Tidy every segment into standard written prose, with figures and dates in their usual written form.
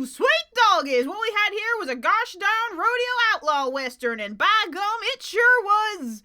Woo! Sweet doggies! What we had here was a gosh darn rodeo outlaw western, and by gum, it sure was,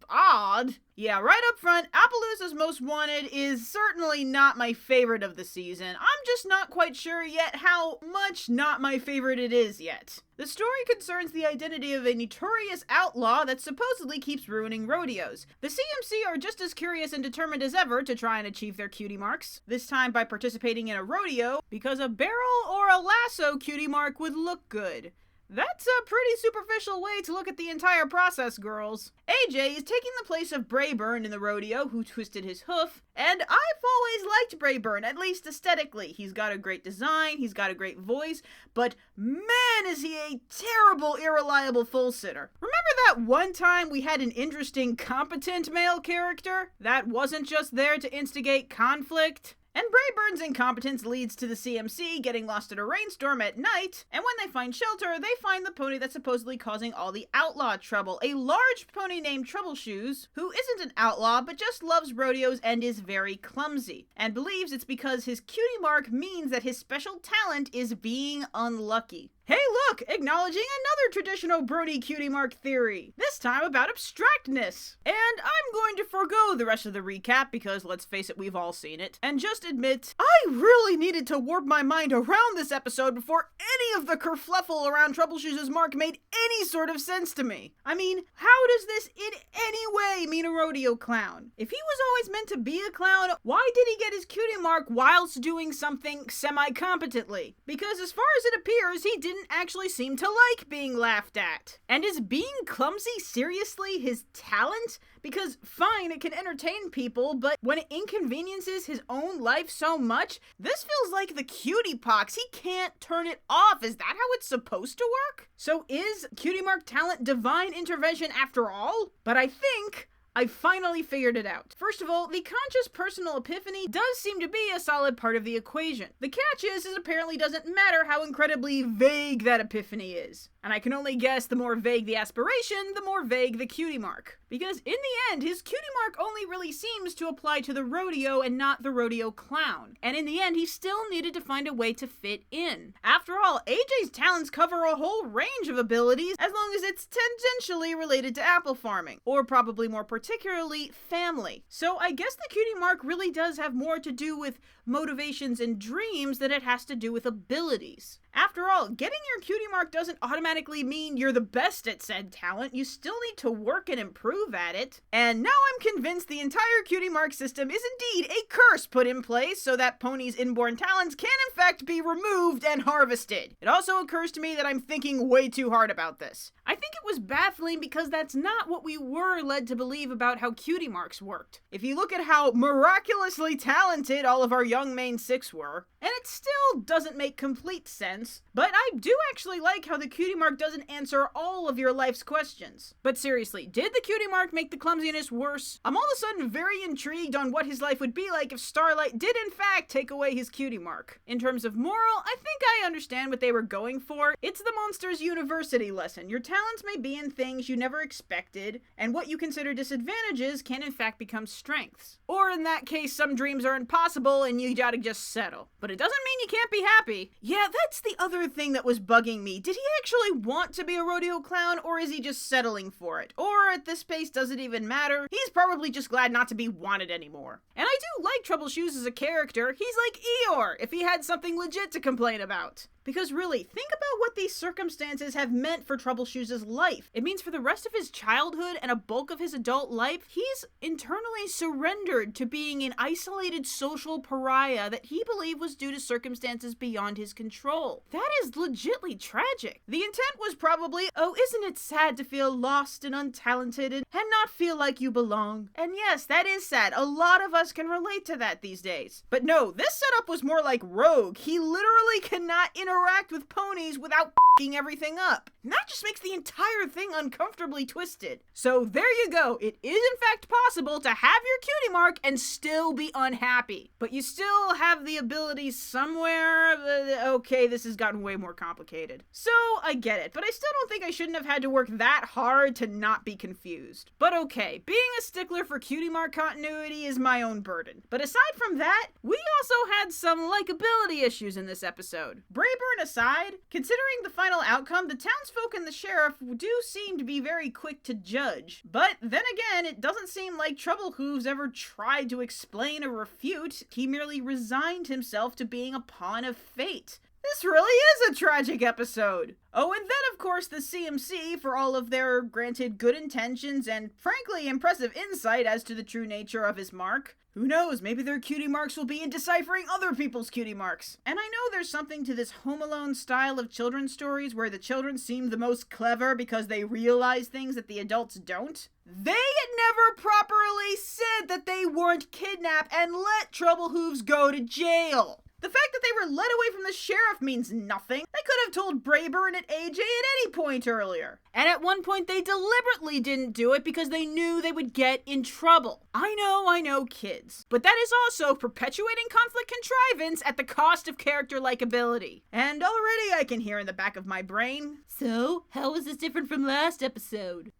odd. Yeah, right up front, Appleloosa's Most Wanted is certainly not my favorite of the season. I'm just not quite sure yet how much not my favorite it is yet. The story concerns the identity of a notorious outlaw that supposedly keeps ruining rodeos. The CMC are just as curious and determined as ever to try and achieve their cutie marks, this time by participating in a rodeo, because a barrel or a lasso cutie mark would look good. That's a pretty superficial way to look at the entire process, girls. AJ is taking the place of Brayburn in the rodeo, who twisted his hoof, and I've always liked Brayburn, at least aesthetically. He's got a great design, he's got a great voice, but man is he a terrible, irreliable full-sitter. Remember that one time we had an interesting, competent male character that wasn't just there to instigate conflict? And Brayburn's incompetence leads to the CMC getting lost in a rainstorm at night, and when they find shelter, they find the pony that's supposedly causing all the outlaw trouble. A large pony named Troubleshoes, who isn't an outlaw, but just loves rodeos and is very clumsy, and believes it's because his cutie mark means that his special talent is being unlucky. Hey look! Acknowledging another traditional Brony cutie mark theory, this time about abstractness. And I'm going to forego the rest of the recap because, let's face it, we've all seen it, and just admit, I really needed to warp my mind around this episode before any of the kerfluffle around Troubleshoes' mark made any sort of sense to me. I mean, how does this in any way mean a rodeo clown? If he was always meant to be a clown, why did he get his cutie mark whilst doing something semi-competently? Because as far as it appears, he didn't actually seem to like being laughed at. And is being clumsy seriously his talent? Because fine, it can entertain people, but when it inconveniences his own life so much, this feels like the cutie pox. He can't turn it off. Is that how it's supposed to work? So is cutie mark talent divine intervention after all? But I think I finally figured it out. First of all, the conscious personal epiphany does seem to be a solid part of the equation. The catch is it apparently doesn't matter how incredibly vague that epiphany is. And I can only guess the more vague the aspiration, the more vague the cutie mark. Because in the end, his cutie mark only really seems to apply to the rodeo and not the rodeo clown. And in the end, he still needed to find a way to fit in. After all, AJ's talents cover a whole range of abilities as long as it's tangentially related to apple farming. Or probably more particularly, family. So I guess the cutie mark really does have more to do with motivations and dreams than it has to do with abilities. After all, getting your cutie mark doesn't automatically mean you're the best at said talent. You still need to work and improve at it. And now I'm convinced the entire cutie mark system is indeed a curse put in place so that ponies' inborn talents can in fact be removed and harvested. It also occurs to me that I'm thinking way too hard about this. I think it was baffling because that's not what we were led to believe about how cutie marks worked. If you look at how miraculously talented all of our young main six were, and it still doesn't make complete sense, but I do actually like how the cutie mark doesn't answer all of your life's questions. But seriously, did the cutie mark make the clumsiness worse? I'm all of a sudden very intrigued on what his life would be like if Starlight did in fact take away his cutie mark. In terms of moral, I think I understand what they were going for. It's the Monsters University lesson. Your talents may be in things you never expected, and what you consider disadvantages can in fact become strengths. Or in that case, some dreams are impossible and you gotta just settle. But it doesn't mean you can't be happy. Yeah, that's the other thing that was bugging me. Did he actually want to be a rodeo clown, or is he just settling for it? Or at this pace, does it even matter? He's probably just glad not to be wanted anymore. And I do like Troubleshoes as a character. He's like Eeyore, if he had something legit to complain about. Because really, think about what these circumstances have meant for Troubleshoes' life. It means for the rest of his childhood and a bulk of his adult life, he's internally surrendered to being an isolated social pariah that he believed was due to circumstances beyond his control. That is legitly tragic. The intent was probably, oh, isn't it sad to feel lost and untalented and not feel like you belong? And yes, that is sad. A lot of us can relate to that these days. But no, this setup was more like Rogue. He literally cannot interact with ponies without f***ing everything up. And that just makes the entire thing uncomfortably twisted. So there you go. It is in fact possible to have your cutie mark and still be unhappy. But you still have the ability somewhere, okay, this has gotten way more complicated. So, I get it, but I still don't think I shouldn't have had to work that hard to not be confused. But okay, being a stickler for Cutie Mark continuity is my own burden. But aside from that, we also had some likability issues in this episode. Brayburn aside, considering the final outcome, the townsfolk and the sheriff do seem to be very quick to judge. But then again, it doesn't seem like Trouble Hooves ever tried to explain or refute. He merely resigned himself to being a pawn of fate. This really is a tragic episode. Oh, and then of course the CMC, for all of their granted good intentions and frankly impressive insight as to the true nature of his mark. Who knows, maybe their cutie marks will be in deciphering other people's cutie marks. And I know there's something to this Home Alone style of children's stories where the children seem the most clever because they realize things that the adults don't. They never properly said that they weren't kidnapped and let Trouble Hooves go to jail. The fact that they were led away from the sheriff means nothing. They could have told Brayburn and AJ at any point earlier. And at one point they deliberately didn't do it because they knew they would get in trouble. I know, kids. But that is also perpetuating conflict contrivance at the cost of character likability. And already I can hear in the back of my brain, so, how is this different from last episode?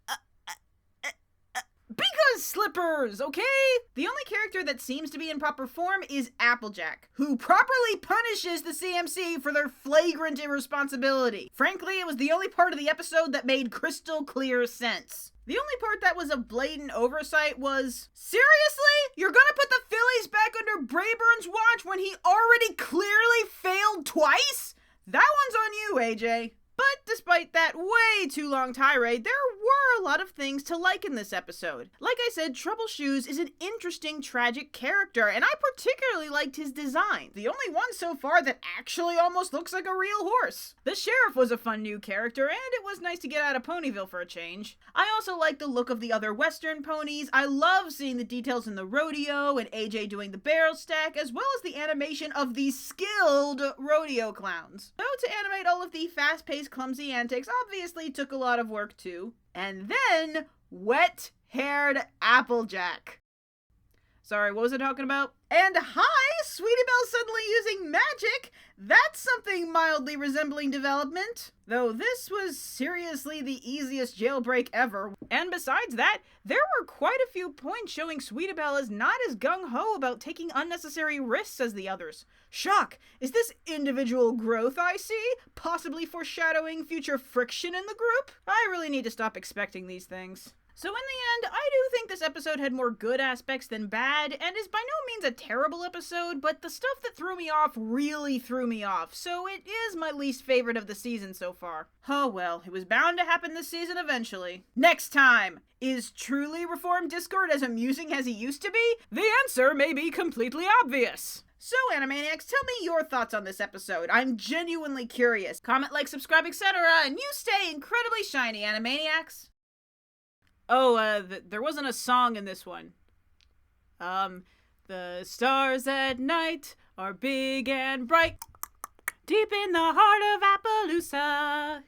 Because slippers, okay? The only character that seems to be in proper form is Applejack, who properly punishes the CMC for their flagrant irresponsibility. Frankly, it was the only part of the episode that made crystal clear sense. The only part that was a blatant oversight was, seriously? You're gonna put the Phillies back under Brayburn's watch when he already clearly failed twice? That one's on you, AJ. But despite that way too long tirade, there were a lot of things to like in this episode. Like I said, Troubleshoes is an interesting, tragic character, and I particularly liked his design. The only one so far that actually almost looks like a real horse. The sheriff was a fun new character, and it was nice to get out of Ponyville for a change. I also like the look of the other Western ponies. I love seeing the details in the rodeo and AJ doing the barrel stack, as well as the animation of the skilled rodeo clowns. Though to animate all of the fast-paced clumsy antics obviously took a lot of work too. And then, wet-haired Applejack. Sorry, what was I talking about? And hi, Sweetie Belle suddenly using magic! That's something mildly resembling development. Though this was seriously the easiest jailbreak ever. And besides that, there were quite a few points showing Sweetie Belle is not as gung-ho about taking unnecessary risks as the others. Shock! Is this individual growth I see? Possibly foreshadowing future friction in the group? I really need to stop expecting these things. So in the end, I do think this episode had more good aspects than bad, and is by no means a terrible episode, but the stuff that threw me off really threw me off, so it is my least favorite of the season so far. Oh well, it was bound to happen this season eventually. Next time! Is truly Reformed Discord as amusing as he used to be? The answer may be completely obvious. So, Animaniacs, tell me your thoughts on this episode. I'm genuinely curious. Comment, like, subscribe, etc., and you stay incredibly shiny, Animaniacs! Oh, there wasn't a song in this one. The stars at night are big and bright, deep in the heart of Appleloosa.